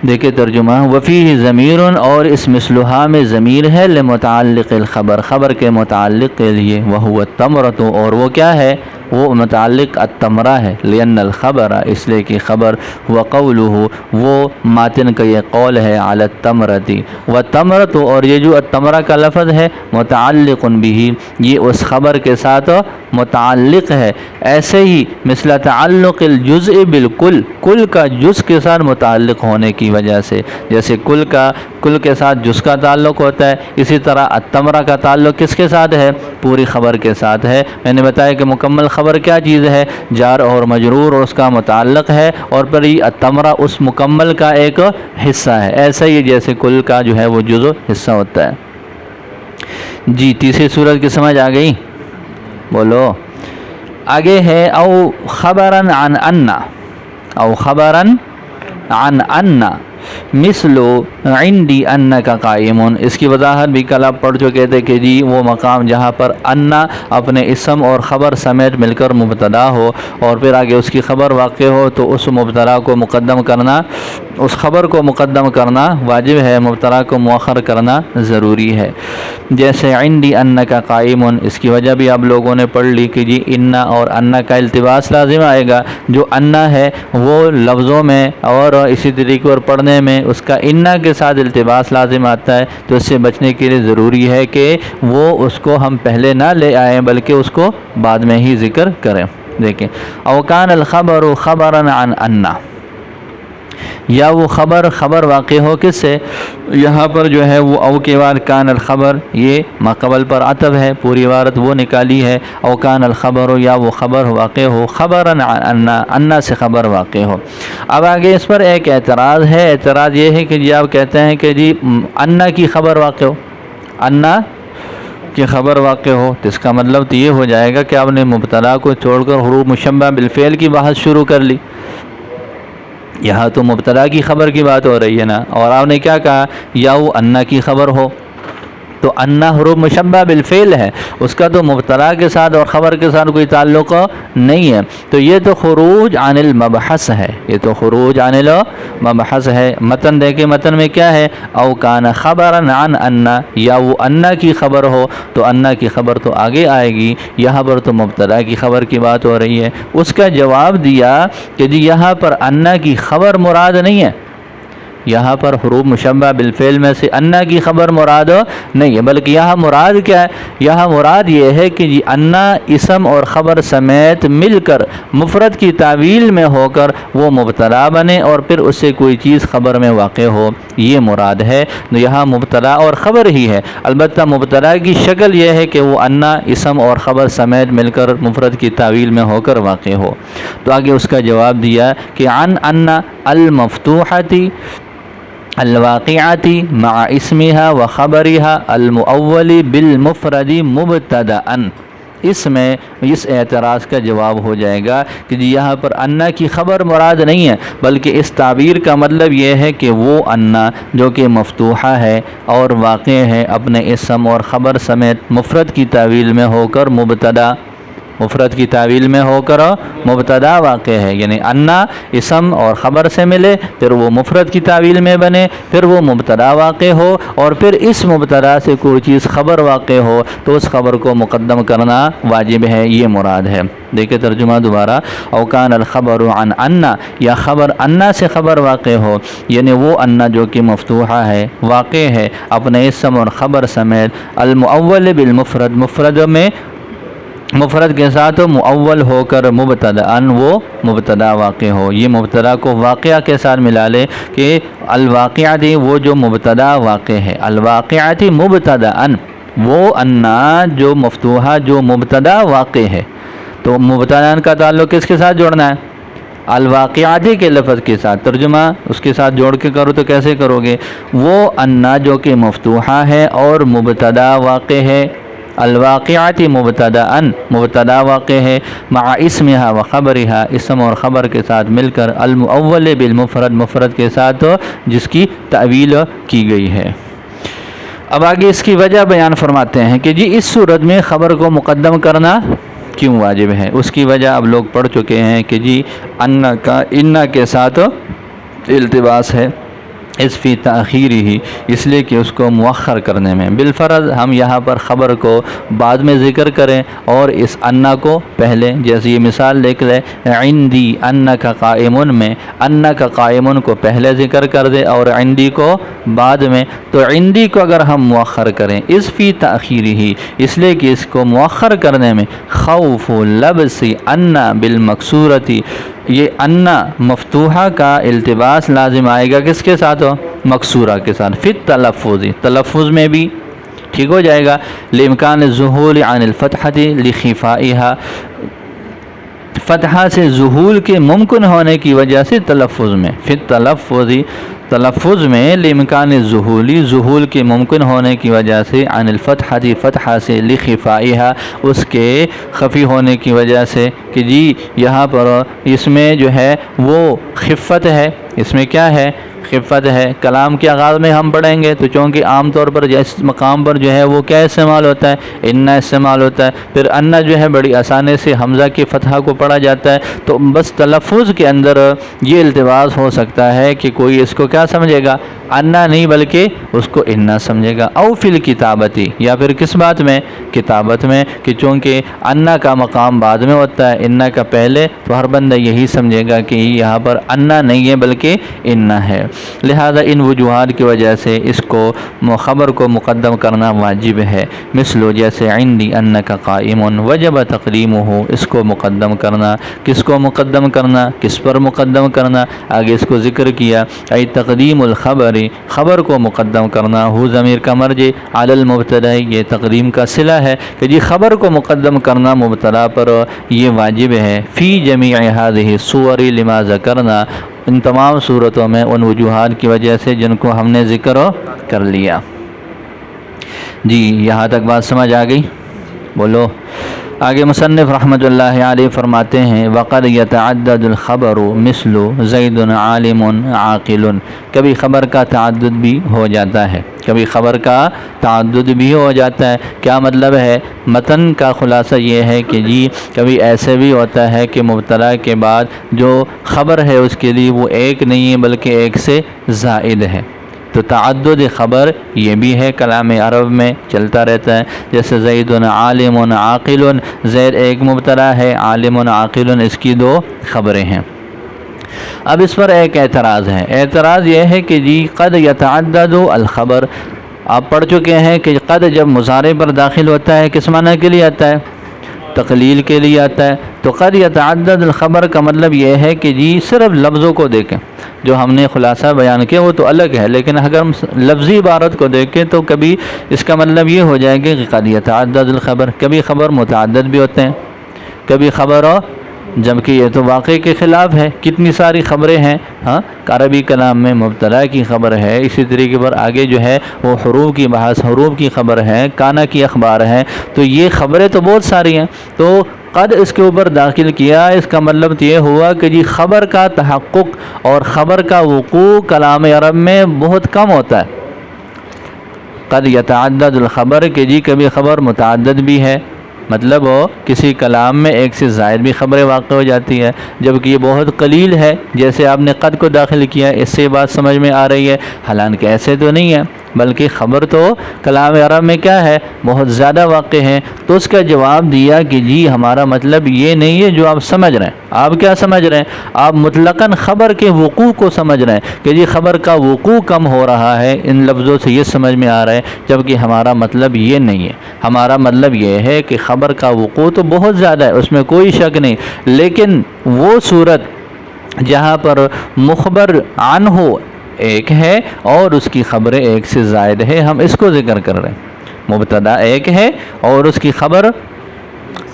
دیکھیں ترجمہ، وفیہ ضمیر، اور اس مثلھا میں ضمیر ہے، لمتعلق الخبر، خبر کے متعلق کے لیے، وہو التمرۃ، اور وہ کیا ہے؟ وہ متعلق التمرہ ہے، لأن الخبر، اس لیے کہ خبر، وقولہ، وہ ماتن کا یہ قول ہے، علی التمرۃ، والتمرۃ، اور یہ جو التمرہ کا لفظ ہے، متعلق بہ، یہ اس خبر کے ساتھ متعلق ہے، ایسے ہی مثل تعلق الجزء بالکل، کل کا جز کے ساتھ متعلق ہونے کی وجہ سے، جیسے کل کے ساتھ جز کا تعلق ہوتا ہے، اسی طرح التمرہ کا تعلق کس کے ساتھ ہے؟ پوری خبر کے ساتھ ہے۔ میں نے بتایا کہ مکمل خبر کیا چیز ہے؟ جار اور مجرور اور اس کا متعلق ہے، اور پھر یہ التمرہ اس مکمل کا ایک حصہ ہے، ایسا ہی جیسے کل کا جو ہے وہ جزء حصہ ہوتا ہے۔ جی تیسری صورت کی سمجھ آ گئی؟ بولو۔ آگے ہے او خبراً عن ان، او خبراً عن ان، مثلو عندی انکا قائمون، اس کی وضاحت بھی کل آپ پڑھ چکے تھے کہ جی وہ مقام جہاں پر انا اپنے اسم اور خبر سمیت مل کر مبتدا ہو اور پھر آگے اس کی خبر واقع ہو تو اس مبتدا کو مقدم کرنا، اس خبر کو مقدم کرنا واجب ہے، مبتدا کو مؤخر کرنا ضروری ہے۔ جیسے عندی انکا قائمون، اس کی وجہ بھی آپ لوگوں نے پڑھ لی کہ جی انا اور انا کا التباس لازم آئے گا۔ جو انا ہے وہ لفظوں میں اور اسی طریقے اور پڑھنے میں اس کا انا کے ساتھ التباس لازم آتا ہے، تو اس سے بچنے کے لیے ضروری ہے کہ وہ اس کو ہم پہلے نہ لے آئیں بلکہ اس کو بعد میں ہی ذکر کریں۔ دیکھیں او کان الخبر خبرا عن انا، یا وہ خبر واقع ہو کس سے، یہاں پر جو ہے وہ او کے بعد کان الخبر، یہ ما قبل پر عطف ہے، پوری عبارت وہ نکالی ہے۔ او کان الخبر، یا وہ خبر واقع ہو خبرا عن انا سے خبر واقع ہو۔ اب آگے اس پر ایک اعتراض ہے، اعتراض یہ ہے کہ جی آپ کہتے ہیں کہ جی انا کی خبر واقع ہو، انا کی خبر واقع ہو، تو اس کا مطلب تو یہ ہو جائے گا کہ آپ نے مبتدا کو چھوڑ کر حروف مشبہ بالفعل کی بحث شروع کر لی۔ یہاں تو مبتدا کی خبر کی بات ہو رہی ہے نا، اور آپ نے کیا کہا یا وہ انا کی خبر ہو، تو انا حروف مشبہ بالفعل ہے، اس کا تو مبتدا کے ساتھ اور خبر کے ساتھ کوئی تعلق نہیں ہے، تو یہ تو خروج عن المبحث ہے، یہ تو خروج عن المبحث ہے۔ متن دیکھیں، متن میں کیا ہے، او کان خبرا عن انا، یا وہ انا کی خبر ہو، تو انا کی خبر تو آگے آئے گی، یہاں پر تو مبتدا کی خبر کی بات ہو رہی ہے۔ اس کا جواب دیا کہ جی یہاں پر انا کی خبر مراد نہیں ہے، یہاں پر حروف مشبہ بالفعل میں سے انا کی خبر مراد نہیں ہے، بلکہ یہاں مراد کیا ہے، یہاں مراد یہ ہے کہ جی انا اسم اور خبر سمیت مل کر مفرد کی تعویل میں ہو کر وہ مبتدا بنے اور پھر اس سے کوئی چیز خبر میں واقع ہو، یہ مراد ہے۔ تو یہاں مبتدا اور خبر ہی ہے، البتہ مبتدا کی شکل یہ ہے کہ وہ انا اسم اور خبر سمیت مل کر مفرد کی تعویل میں ہو کر واقع ہو۔ تو آگے اس کا جواب دیا کہ عن انا المفتوحتی الواقعاتی مع اسمها وخبرها المؤول بالمفرد مبتدأ، اس میں اس اعتراض کا جواب ہو جائے گا کہ جی یہاں پر انا کی خبر مراد نہیں ہے، بلکہ اس تعبیر کا مطلب یہ ہے کہ وہ انا جو کہ مفتوحہ ہے اور واقع ہے اپنے اسم اور خبر سمیت مفرد کی تعویل میں ہو کر مبتدا، مفرد کی تعویل میں ہو کر مبتدا واقع ہے، یعنی انا اسم اور خبر سے ملے، پھر وہ مفرد کی تعویل میں بنے، پھر وہ مبتدا واقع ہو اور پھر اس مبتدا سے کوئی چیز خبر واقع ہو تو اس خبر کو مقدم کرنا واجب ہے، یہ مراد ہے۔ دیکھیں ترجمہ دوبارہ، او کان الخبر عن انا، یا خبر انا سے خبر واقع ہو، یعنی وہ انا جو کہ مفتوحہ ہے، واقع ہے اپنے اسم اور خبر سمیت، المؤول بالمفرد، مفرد میں مفرد کے ساتھ مؤول ہو کر مبتدأ، وہ مبتدا واقع ہو، یہ مبتدا کو واقعہ کے ساتھ ملا لے کہ الواقعاتی وہ جو مبتدا واقع ہے، الواقعاتی مبتدأ، وہ انا جو مفتوحہ جو مبتدا واقع ہے، تو مبتدا کا تعلق کس کے ساتھ جوڑنا ہے، الواقعاتی کے لفظ کے ساتھ، ترجمہ اس کے ساتھ جوڑ کے کرو تو کیسے کرو گے، وہ انا جو کہ مفتوحہ ہے اور مبتدا واقع ہے، الواقعاتی مبتدأ، مبتدا واقع ہے، مع اسمها و خبرها، اسم اور خبر کے ساتھ مل کر، المؤول بالمفرد، مفرد کے ساتھ جس کی تعویل کی گئی ہے۔ اب آگے اس کی وجہ بیان فرماتے ہیں کہ جی اس صورت میں خبر کو مقدم کرنا کیوں واجب ہے۔ اس کی وجہ اب لوگ پڑھ چکے ہیں کہ جی انا کے ساتھ التباس ہے، اس فی تاخیر ہی، اس لیے کہ اس کو مؤخر کرنے میں، بالفرض ہم یہاں پر خبر کو بعد میں ذکر کریں اور اس انا کو پہلے، جیسے یہ مثال دیکھ لیں، عندی انک قائمن میں انک قائمن کو پہلے ذکر کر دے اور عندی کو بعد میں، تو عندی کو اگر ہم مؤخر کریں اس فی تاخیر ہی، اس لیے کہ اس کو مؤخر کرنے میں خوف لبس انا بالمکسورتی، یہ انا مفتوحہ کا التباس لازم آئے گا کس کے ساتھ ہو، مکسورہ کے ساتھ، فی التلفظ، تلفظ میں بھی ٹھیک ہو جائے گا، لامکان الظہور عن الفتحۃ لخفائها، فتحہ سے ظہور کے ممکن ہونے کی وجہ سے تلفظ میں، فی التلفظ، تلفظ میں لامکان الظہوری، ظہور کے ممکن ہونے کی وجہ سے، عن الفتحۃ، فتحہ سے، لخفائها، اس کے خفی ہونے کی وجہ سے، کہ جی یہاں پر اس میں جو ہے وہ خفت ہے، اس میں کیا ہے، خفت ہے۔ کلام کے آغاز میں ہم پڑھیں گے تو چونکہ عام طور پر جس مقام پر جو ہے وہ کیا استعمال ہوتا ہے، انا استعمال ہوتا ہے، پھر انا جو ہے بڑی آسانی سے حمزہ کی فتحہ کو پڑھا جاتا ہے، تو بس تلفظ کے اندر یہ التباس ہو سکتا ہے کہ کوئی اس کو کیا سمجھے گا، انا نہیں بلکہ اس کو انا سمجھے گا۔ او فی الکتابتی، یا پھر کس بات میں، کتابت میں، کہ چونکہ انا کا مقام بعد میں ہوتا ہے، انا کا پہلے، تو ہر بندہ یہی سمجھے گا کہ یہاں پر انا نہیں ہے بلکہ انا ہے۔ لہذا ان وجوہات کی وجہ سے اس کو خبر کو مقدم کرنا واجب ہے۔ مثل جیسے عندی انک قائم وجب تقدیمہ، اس کو مقدم کرنا، کس کو مقدم کرنا، کس پر مقدم کرنا، آگے اس کو ذکر کیا، ای تقدیم الخبر، خبر کو مقدم کرنا، ہو ضمیر کا مرجع علی المبتدا، یہ تقدیم کا صلہ ہے کہ جی خبر کو مقدم کرنا مبتدا پر یہ واجب ہے۔ فی جمیع هذه الصور لما ذکرنا، ان تمام صورتوں میں ان وجوہات کی وجہ سے جن کو ہم نے ذکر کر لیا۔ جی یہاں تک بات سمجھ آ گئی؟ بولو۔ آگے مصنف رحمۃ اللہ علیہ فرماتے ہیں وقد یتعدد الخبر مثل زید عالم عاقل، کبھی خبر کا تعدد بھی ہو جاتا ہے، کبھی خبر کا تعدد بھی ہو جاتا ہے۔ کیا مطلب ہے؟ متن کا خلاصہ یہ ہے کہ جی کبھی ایسے بھی ہوتا ہے کہ مبتدا کے بعد جو خبر ہے اس کے لیے وہ ایک نہیں ہے بلکہ ایک سے زائد ہے، تو تعدد خبر یہ بھی ہے، کلام عرب میں چلتا رہتا ہے۔ جیسے زید عالم عاقل، زید ایک مبتدا ہے، عالم عاقل اس کی دو خبریں ہیں۔ اب اس پر ایک اعتراض ہے، اعتراض یہ ہے کہ جی قد یتعدد الخبر، آپ پڑھ چکے ہیں کہ قد جب مضارع پر داخل ہوتا ہے کس معنی کے لیے آتا ہے؟ تقلیل کے لیے آتا ہے۔ تو قد یتعدد الخبر کا مطلب یہ ہے کہ جی صرف لفظوں کو دیکھیں، جو ہم نے خلاصہ بیان کیا وہ تو الگ ہے، لیکن اگر ہم لفظی عبارت کو دیکھیں تو کبھی اس کا مطلب یہ ہو جائے گا کہ قد یتعدد الخبر، کبھی خبر متعدد بھی ہوتے ہیں، کبھی خبر جبکہ یہ تو واقعے کے خلاف ہے، کتنی ساری خبریں ہیں، ہاں عربی کلام میں مبتدا کی خبر ہے، اسی طریقے پر آگے جو ہے وہ حروف کی بحث، حروف کی خبر ہے، کانا کی اخبار ہے، تو یہ خبریں تو بہت ساری ہیں، تو قد اس کے اوپر داخل کیا، اس کا مطلب یہ ہوا کہ جی خبر کا تحقق اور خبر کا وقوع کلام عرب میں بہت کم ہوتا ہے۔ قد یتعدد الخبر کہ جی کبھی خبر متعدد بھی ہے، مطلب کسی کلام میں ایک سے زائد بھی خبریں واقع ہو جاتی ہے، جبکہ یہ بہت قلیل ہے۔ جیسے آپ نے قد کو داخل کیا، اس سے بات سمجھ میں آ رہی ہے، حالانکہ ایسے تو نہیں ہے، بلکہ خبر تو کلام عرب میں کیا ہے، بہت زیادہ واقع ہے۔ تو اس کا جواب دیا کہ جی ہمارا مطلب یہ نہیں ہے جو آپ سمجھ رہے ہیں۔ آپ کیا سمجھ رہے ہیں؟ آپ مطلقاً خبر کے وقوع کو سمجھ رہے ہیں کہ جی خبر کا وقوع کم ہو رہا ہے، ان لفظوں سے یہ سمجھ میں آ رہا ہے، جبکہ ہمارا مطلب یہ نہیں ہے۔ ہمارا مطلب یہ ہے کہ خبر کا وقوع تو بہت زیادہ ہے، اس میں کوئی شک نہیں، لیکن وہ صورت جہاں پر مخبر عنہ ایک ہے اور اس کی خبریں ایک سے زائد ہے، ہم اس کو ذکر کر رہے ہیں۔ مبتدا ایک ہے اور اس کی خبر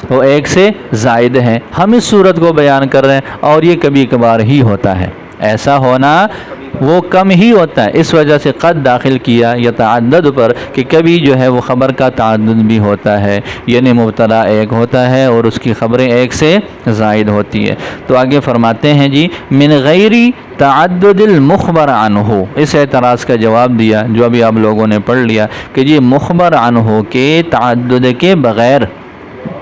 وہ ایک سے زائد ہے، ہم اس صورت کو بیان کر رہے ہیں، اور یہ کبھی کبھار ہی ہوتا ہے، ایسا ہونا وہ کم ہی ہوتا ہے۔ اس وجہ سے قد داخل کیا یتعدد پر کہ کبھی جو ہے وہ خبر کا تعدد بھی ہوتا ہے، یعنی مبتدا ایک ہوتا ہے اور اس کی خبریں ایک سے زائد ہوتی ہے۔ تو آگے فرماتے ہیں جی من غیر تعدد المخبر عنہ، اس اعتراض کا جواب دیا جو ابھی آپ لوگوں نے پڑھ لیا کہ جی مخبر عنہ کے تعدد کے بغیر،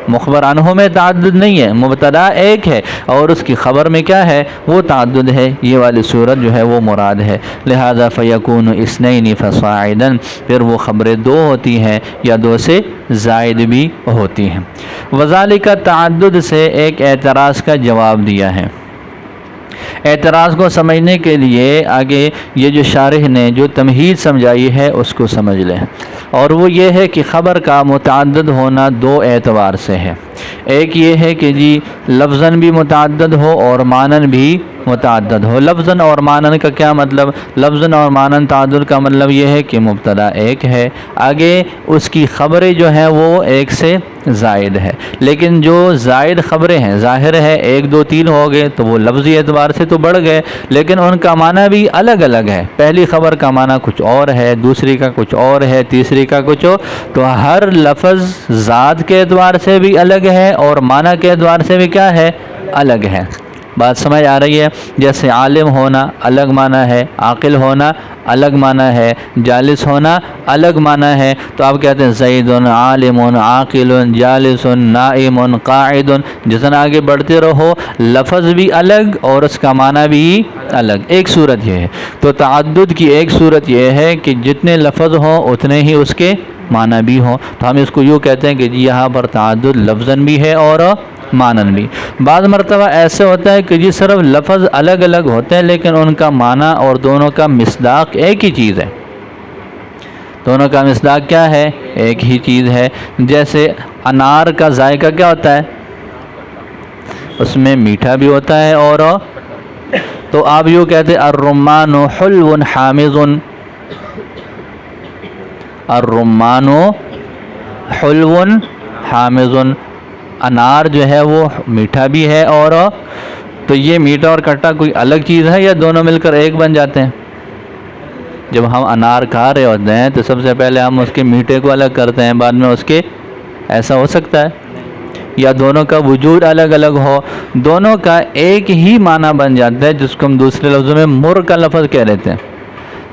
مخبر عنہ میں تعدد نہیں ہے، مبتدا ایک ہے اور اس کی خبر میں کیا ہے، وہ تعدد ہے، یہ والی صورت جو ہے وہ مراد ہے۔ لہذا فیکون اثنین فصاعدا، پھر وہ خبریں دو ہوتی ہیں یا دو سے زائد بھی ہوتی ہیں۔ وذالک تعدد سے ایک اعتراض کا جواب دیا ہے۔ اعتراض کو سمجھنے کے لیے آگے یہ جو شارح نے جو تمہید سمجھائی ہے اس کو سمجھ لیں، اور وہ یہ ہے کہ خبر کا متعدد ہونا دو اعتبار سے ہے۔ ایک یہ ہے کہ جی لفظاً بھی متعدد ہو اور معنن بھی متعدد ہو۔ لفظاً اور معنن کا کیا مطلب؟ لفظاً اور معنن تعدد کا مطلب یہ ہے کہ مبتدا ایک ہے، آگے اس کی خبریں جو ہیں وہ ایک سے زائد ہے، لیکن جو زائد خبریں ہیں ظاہر ہے ایک دو تین ہو گئے تو وہ لفظی اعتبار سے تو بڑھ گئے، لیکن ان کا معنی بھی الگ الگ ہے۔ پہلی خبر کا معنی کچھ اور ہے، دوسری کا کچھ اور ہے، تیسری کا کچھ اور، تو ہر لفظ ذات کے اعتبار سے بھی الگ ہے اور معنی کے اعتبار سے بھی کیا ہے، الگ ہے۔ بات سمجھ آ رہی ہے؟ جیسے عالم ہونا الگ معنی ہے، عاقل ہونا الگ معنی ہے، جالس ہونا الگ معنی ہے۔ تو آپ کہتے ہیں زید عالم عاقل جالس نائم قاعد، جتنا آگے بڑھتے رہو لفظ بھی الگ اور اس کا معنی بھی الگ۔ ایک صورت یہ ہے۔ تو تعدد کی ایک صورت یہ ہے کہ جتنے لفظ ہوں اتنے ہی اس کے معنی بھی ہوں۔ تو ہم اس کو یوں کہتے ہیں کہ جی یہاں پر تعدد لفظاً بھی ہے اور معنن بھی۔ بعض مرتبہ ایسے ہوتا ہے کہ جی صرف لفظ الگ الگ ہوتے ہیں لیکن ان کا معنی اور دونوں کا مصداق ایک ہی چیز ہے۔ دونوں کا مصداق کیا ہے؟ ایک ہی چیز ہے۔ جیسے انار کا ذائقہ کیا ہوتا ہے؟ اس میں میٹھا بھی ہوتا ہے اور تو آپ یوں کہتے ہیں الرمان حلو حامض، الرمان حلو حامض، انار جو ہے وہ میٹھا بھی ہے اور تو یہ میٹھا اور کھٹا کوئی الگ چیز ہے یا دونوں مل کر ایک بن جاتے ہیں؟ جب ہم انار کھا رہے ہوتے ہیں تو سب سے پہلے ہم اس کے میٹھے کو الگ کرتے ہیں، بعد میں اس کے، ایسا ہو سکتا ہے؟ یا دونوں کا وجود الگ الگ ہو، دونوں کا ایک ہی معنی بن جاتا ہے، جس کو ہم دوسرے لفظوں میں مر کا لفظ کہہ رہتے ہیں،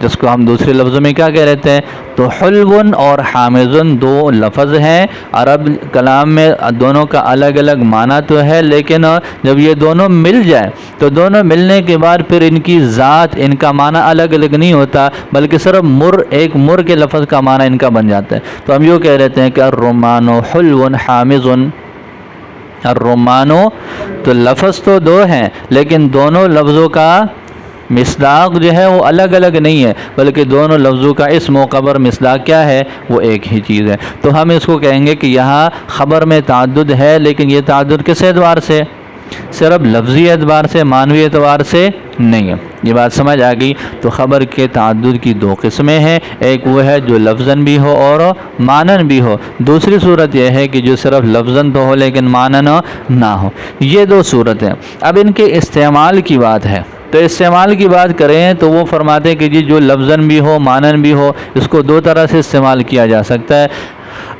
جس کو ہم دوسرے لفظوں میں کیا کہہ رہتے ہیں؟ تو حلون اور حامضن دو لفظ ہیں عرب کلام میں، دونوں کا الگ الگ معنی تو ہے لیکن جب یہ دونوں مل جائے تو دونوں ملنے کے بعد پھر ان کی ذات، ان کا معنی الگ الگ نہیں ہوتا بلکہ صرف مر، ایک مر کے لفظ کا معنی ان کا بن جاتا ہے۔ تو ہم یوں کہہ رہتے ہیں کہ الرمان حلو حامض، الرمانو، تو لفظ تو دو ہیں لیکن دونوں لفظوں کا مصداق جو ہے وہ الگ الگ نہیں ہے بلکہ دونوں لفظوں کا اسم و خبر مصداق کیا ہے؟ وہ ایک ہی چیز ہے۔ تو ہم اس کو کہیں گے کہ یہاں خبر میں تعدد ہے لیکن یہ تعدد کس اعتبار سے؟ صرف لفظی اعتبار سے، معنوی اعتبار سے نہیں ہے۔ یہ بات سمجھ آ گئی؟ تو خبر کے تعدد کی دو قسمیں ہیں، ایک وہ ہے جو لفظاً بھی ہو اور معنن بھی ہو، دوسری صورت یہ ہے کہ جو صرف لفظاً تو ہو لیکن معنن نہ ہو۔ یہ دو صورتیں۔ اب ان کے استعمال کی بات ہے، تو استعمال کی بات کریں تو وہ فرماتے ہیں کہ جی جو لفظاً بھی ہو معنن بھی ہو اس کو دو طرح سے استعمال کیا جا سکتا ہے،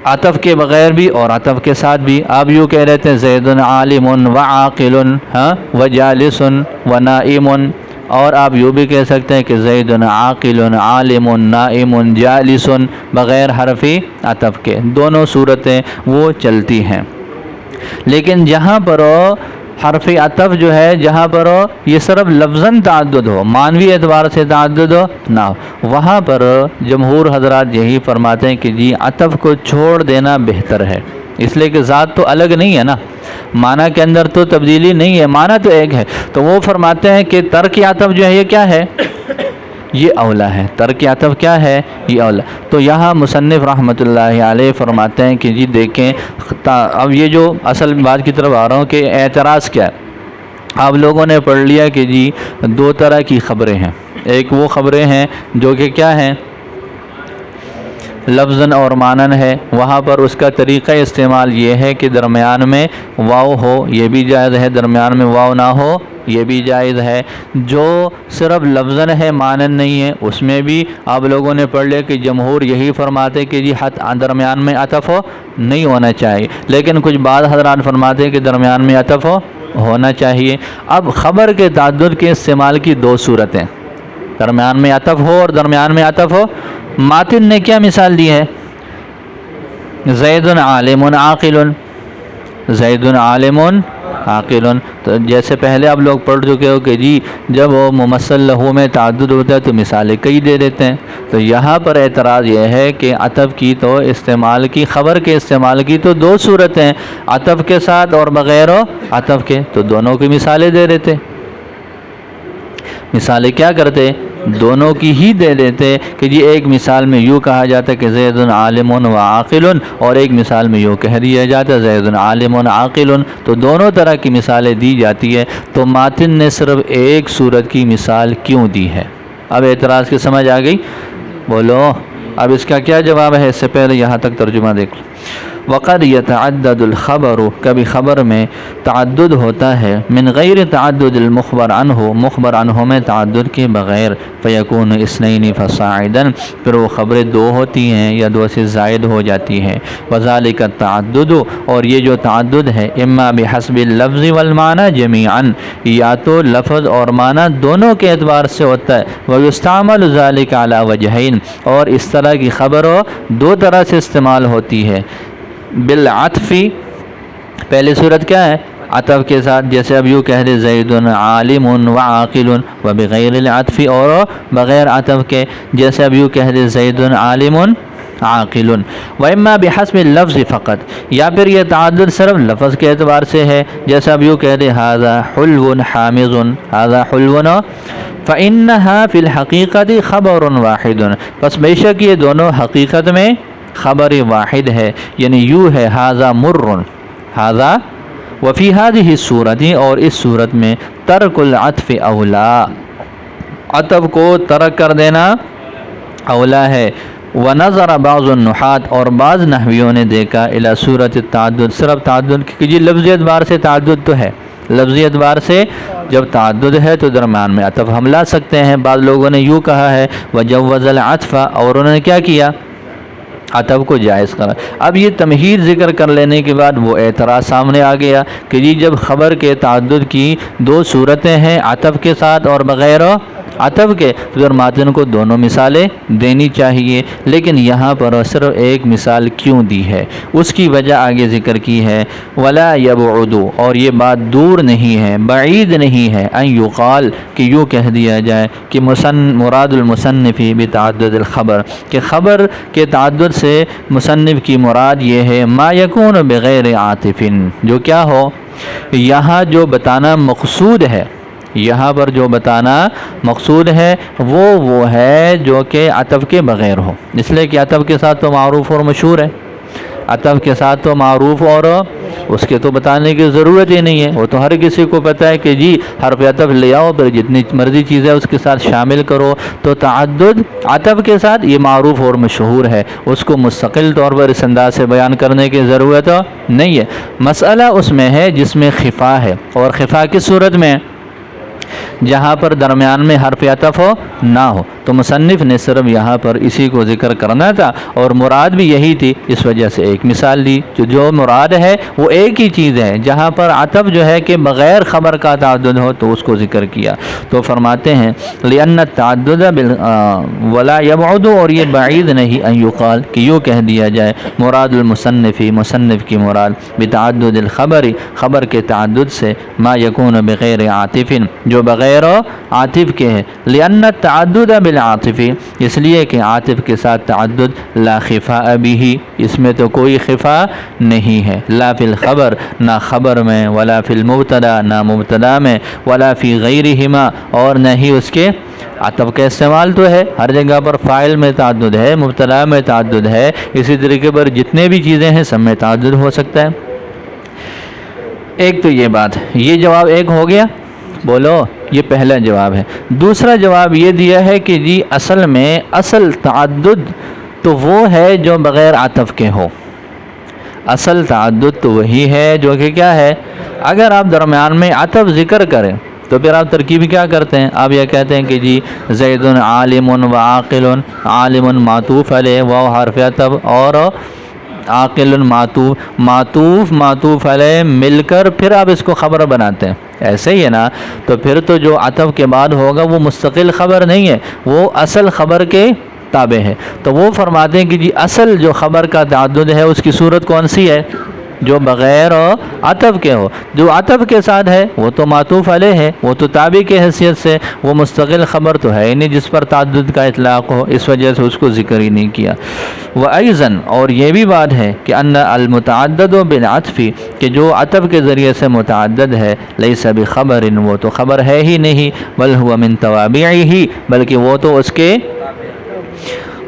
عطف کے بغیر بھی اور عطف کے ساتھ بھی۔ آپ یوں کہہ رہے ہیں زید عالم و عاقل و جالس و نائم، اور آپ یوں بھی کہہ سکتے ہیں کہ زید عاقل عالم نائم جالس بغیر حرف عطف کے، دونوں صورتیں وہ چلتی ہیں۔ لیکن جہاں پر حرف عطف جو ہے، جہاں پر یہ صرف لفظاً تعدد ہو، معنوی اعتبار سے تعدد نہ ہو، وہاں پر جمہور حضرات یہی فرماتے ہیں کہ جی عطف کو چھوڑ دینا بہتر ہے، اس لیے کہ ذات تو الگ نہیں ہے نا، معنی کے اندر تو تبدیلی نہیں ہے، معنی تو ایک ہے۔ تو وہ فرماتے ہیں کہ ترک عطف جو ہے یہ کیا ہے؟ یہ اولا ہے۔ ترک عطف کیا ہے؟ یہ اولا۔ تو یہاں مصنف رحمۃ اللہ علیہ فرماتے ہیں کہ جی دیکھیں، اب یہ جو اصل بات کی طرف آ رہا ہوں کہ اعتراض کیا ہے۔ آپ لوگوں نے پڑھ لیا کہ جی دو طرح کی خبریں ہیں، ایک وہ خبریں ہیں جو کہ کیا ہیں؟ لفظاً اور معنن ہے، وہاں پر اس کا طریقہ استعمال یہ ہے کہ درمیان میں واو ہو، یہ بھی جائز ہے، درمیان میں واو نہ ہو یہ بھی جائز ہے۔ جو صرف لفظاً ہے معنن نہیں ہے اس میں بھی آپ لوگوں نے پڑھ لیا کہ جمہور یہی فرماتے کہ جی درمیان میں عطف ہو نہیں ہونا چاہیے، لیکن کچھ بعض حضرات فرماتے ہیں کہ درمیان میں عطف ہونا چاہیے۔ اب خبر کے تعدد کے استعمال کی دو صورتیں، درمیان میں عطف ہو اور درمیان میں عطف ہو۔ ماتن نے کیا مثال دی ہے؟ زید عالم عاقل، زید عالم عاقل۔ تو جیسے پہلے آپ لوگ پڑھ چکے ہو کہ جی جب وہ ممثل لہو میں تعدد ہوتا ہے تو مثالیں کئی دے دیتے ہیں۔ تو یہاں پر اعتراض یہ ہے کہ عطف کی تو استعمال کی، خبر کے استعمال کی تو دو صورتیں، عطف کے ساتھ اور بغیر عطف کے، تو دونوں کی مثالیں دے دیتے۔ مثالیں کیا کرتے؟ دونوں کی ہی دے دیتے کہ جی ایک مثال میں یوں کہا جاتا ہے کہ زید عالم و عاقل، اور ایک مثال میں یوں کہہ دیا جاتا ہے زید عالم عاقل، تو دونوں طرح کی مثالیں دی جاتی ہے۔ تو ماتن نے صرف ایک صورت کی مثال کیوں دی ہے؟ اب اعتراض کی سمجھ آ گئی؟ بولو اب اس کا کیا جواب ہے؟ اس سے پہلے یہاں تک ترجمہ دیکھ لو۔ وقد يتعدد الخبر، کبھی خبر میں تعدد ہوتا ہے، من غیر تعدد المخبر عنہ، مخبر عنہ میں تعدد کے بغیر، فیکون اثنین فصاعدا، پھر وہ خبریں دو ہوتی ہیں یا دو سے زائد ہو جاتی ہیں۔ وذالک التعدد، اور یہ جو تعدد ہے، اما بحسب اللفظ والمعنی جمیعا، یا تو لفظ اور معنی دونوں کے اعتبار سے ہوتا ہے، ویستعمل ذالک علی وجہین، اور اس طرح کی خبر دو طرح سے استعمال ہوتی ہے، بالعطف، پہلی صورت کیا ہے؟ عطف کے ساتھ، جیسے اب یوں کہہ دے زید عالم و عاقل، و بغیر العطف، اور بغیر عطف کے، جیسے اب یوں کہہ دے زید عالم عاقل، و اما بحسب اللفظ فقط، یا پھر یہ تعدد صرف لفظ کے اعتبار سے ہے، جیسے اب یوں کہہ دے ھذا حلو حامض، ھذا حلو، فإنها فی الحقیقت خبر واحد، پس بے شک یہ دونوں حقیقت میں خبر واحد ہے، یعنی یوں ہے ھذا مر، ھذا، وفی هذه الصورت، اور اس صورت میں ترک العطف اولا، عطف کو ترک کر دینا اولا ہے۔ ونظر بعض النحات، اور بعض نحویوں نے دیکھا الی صورت التعدد، صرف تعدد کی، جی لفظی اعتبار سے تعدد تو ہے، لفظی اعتبار سے جب تعدد ہے تو درمیان میں عطف ہم لا سکتے ہیں۔ بعض لوگوں نے یوں کہا ہے وجوز العطف، اور انہوں نے کیا کیا؟ عطف کو جائز کرا۔ اب یہ تمہید ذکر کر لینے کے بعد وہ اعتراض سامنے آ گیا کہ جی جب خبر کے تعدد کی دو صورتیں ہیں، عطف کے ساتھ اور بغیر عطف کے، تو پھر ماتن کو دونوں مثالیں دینی چاہیے، لیکن یہاں پر صرف ایک مثال کیوں دی ہے؟ اس کی وجہ آگے ذکر کی ہے، ولا یبعد، اور یہ بات دور نہیں ہے، بعید نہیں ہے، ان یقال، کہ یوں کہہ دیا جائے کہ مراد المصنف بتعدد الخبر، کہ خبر کے تعدد سے مصنف کی مراد یہ ہے ما یکون بغیر عاطف، جو کیا ہو، یہاں جو بتانا مقصود ہے، یہاں پر جو بتانا مقصود ہے وہ ہے جو کہ عطف کے بغیر ہو، اس لیے کہ عطف کے ساتھ تو معروف اور مشہور ہے، عطف کے ساتھ تو معروف اور اس کے تو بتانے کی ضرورت ہی نہیں ہے، وہ تو ہر کسی کو پتہ ہے کہ جی حرف عطف لے آؤ، پھر جتنی مرضی چیزیں اس کے ساتھ شامل کرو، تو تعدد عطف کے ساتھ یہ معروف اور مشہور ہے، اس کو مستقل طور پر اس انداز سے بیان کرنے کی ضرورت نہیں ہے۔ مسئلہ اس میں ہے جس میں خفا ہے، اور خفا کس صورت میں؟ جہاں پر درمیان میں حرف عطف ہو نہ ہو، تو مصنف نے صرف یہاں پر اسی کو ذکر کرنا تھا، اور مراد بھی یہی تھی، اس وجہ سے ایک مثال دی، جو مراد ہے وہ ایک ہی چیز ہے، جہاں پر عطف جو ہے کہ بغیر خبر کا تعدد ہو تو اس کو ذکر کیا۔ تو فرماتے ہیں لأن التعدد ولا يبعد، اور یہ بعید نہیں ان یقال، کہ یوں کہہ دیا جائے مراد المصنف، مصنف کی مراد بتعدد الخبر، خبر کے تعدد سے ما یکون بغیر عاطف، جو بغیر عاطف کے ہے، لأن التعدد بالعاطف، اس لیے کہ عاطف کے ساتھ تعدد لا خفاء به، اس میں تو کوئی خفا نہیں ہے، لا فی الخبر، نہ خبر میں، ولا فی المبتدا، نہ مبتدا میں، ولا فی غیرہما، اور نہ ہی اس کے عطف کا استعمال تو ہے، ہر جگہ پر فاعل میں تعدد ہے، مبتدا میں تعدد ہے، اسی طریقے پر جتنے بھی چیزیں ہیں سب میں تعدد ہو سکتا ہے۔ ایک تو یہ بات، یہ جواب ایک ہو گیا، بولو، یہ پہلا جواب ہے۔ دوسرا جواب یہ دیا ہے کہ جی اصل میں اصل تعدد تو وہ ہے جو بغیر عطف کے ہو، اصل تعدد تو وہی ہے جو کہ کیا ہے، اگر آپ درمیان میں عطف ذکر کریں تو پھر آپ ترکیب کیا کرتے ہیں، آپ یہ کہتے ہیں کہ جی زید عالم و عاقل، عالم معطوف علیہ واو حرف عطف، اور عاقل معطوف علیہ مل کر پھر آپ اس کو خبر بناتے ہیں، ایسے ہی ہے نا؟ تو پھر تو جو عطف کے بعد ہوگا وہ مستقل خبر نہیں ہے، وہ اصل خبر کے تابع ہے۔ تو وہ فرماتے ہیں کہ جی اصل جو خبر کا تعدد ہے اس کی صورت کون سی ہے؟ جو بغیر عطف کے ہو، جو عطف کے ساتھ ہے وہ تو معطوف علیہ ہے، وہ تو تابع کی حیثیت سے، وہ مستقل خبر تو ہے ہی نہیں جس پر تعدد کا اطلاق ہو، اس وجہ سے اس کو ذکر ہی نہیں کیا۔ وَأَيْضًا، اور یہ بھی بات ہے کہ ان المتعدد بالعطف، کہ جو عطف کے ذریعے سے متعدد ہے، لیس بخبر، وہ تو خبر ہے ہی نہیں، بل هو من توابعہ، بلکہ وہ تو اس کے،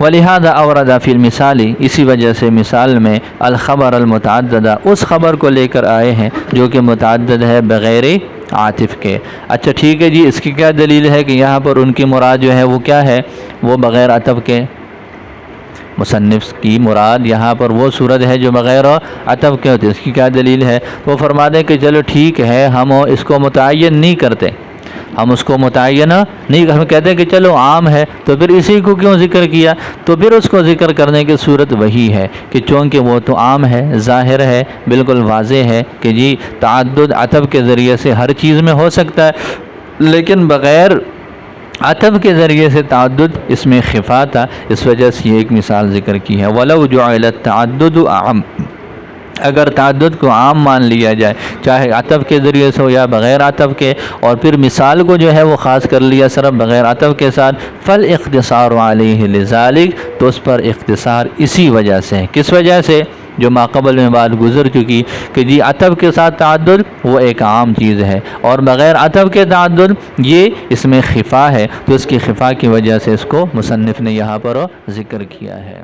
وَلِهَذَا أَوْرَدَ فِي الْمِثَالِ، اسی وجہ سے مثال میں الخبر المتعددہ، اس خبر کو لے کر آئے ہیں جو کہ متعدد ہے بغیر عاطف کے۔ اچھا ٹھیک ہے جی، اس کی کیا دلیل ہے کہ یہاں پر ان کی مراد جو ہے وہ کیا ہے، وہ بغیر عطف کے؟ مصنف کی مراد یہاں پر وہ صورت ہے جو بغیر عطف کے ہوتی ہے۔ اس کی کیا دلیل ہے؟ تو وہ فرماتے ہیں کہ چلو ٹھیک ہے، ہم اس کو متعین نہیں کرتے، ہم اس کو متعین نہیں، ہم کہتے ہیں کہ چلو عام ہے، تو پھر اسی کو کیوں ذکر کیا؟ تو پھر اس کو ذکر کرنے کی صورت وہی ہے کہ چونکہ وہ تو عام ہے، ظاہر ہے، بالکل واضح ہے کہ جی تعدد عطف کے ذریعے سے ہر چیز میں ہو سکتا ہے، لیکن بغیر عطف کے ذریعے سے تعدد اس میں خفا تھا، اس وجہ سے یہ ایک مثال ذکر کی ہے۔ وَلَوْ جُعِلَ التَّعَدُّدُ أَعَمَّ، اگر تعدد کو عام مان لیا جائے، چاہے عطف کے ذریعے سے ہو یا بغیر عطف کے، اور پھر مثال کو جو ہے وہ خاص کر لیا صرف بغیر عطف کے ساتھ، فَالْإِخْتِصَارُ عَلَيْهِ لِذَلِكَ، تو اس پر اختصار اسی وجہ سے ہے۔ کس وجہ سے؟ جو ماقبل میں بات گزر چکی کہ جی عطف کے ساتھ تعدد وہ ایک عام چیز ہے، اور بغیر عطف کے تعدد یہ اس میں خفا ہے، تو اس کی خفا کی وجہ سے اس کو مصنف نے یہاں پر ذکر کیا ہے۔